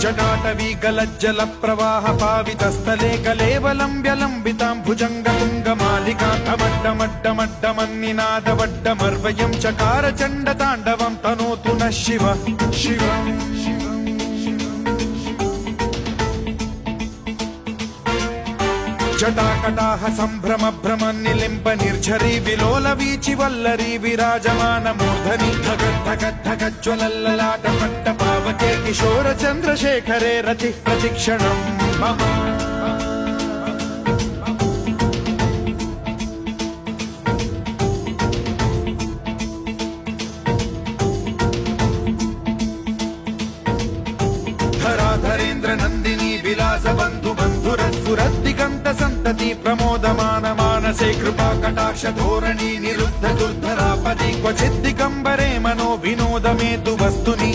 जटाटवी गलज्जल प्रवाह पावितस्थले कलेवलं व्यलम्बितां भुजङ्गतुङ्गमालिकान्तमड्डमड्डमड्डमन्निनादवड्डमर्वयं चकार चण्डताण्डवं तनोतु नः शिव शिव जटाकटाह सम्भ्रम भ्रम निलिम्ब निर्झरी विलोल वीचि वल्लरी विराजमान मूर्धनि धगद्धगद्धगज्ज्वलल्ललाट पट्ट पावके किशोर चन्द्रशेखरे रति प्रतिक्षणं मम धराधरेन्द्र नन्दिनी विलास बन्धु बन्धुरस्फुरद्दिगन्त सन्तति प्रमोदमान मानसे कृपा कटाक्ष धोरणी निरुद्ध दुर्धरापदि क्वचिद्दिगम्बरे मनो विनोदमेतु वस्तुनि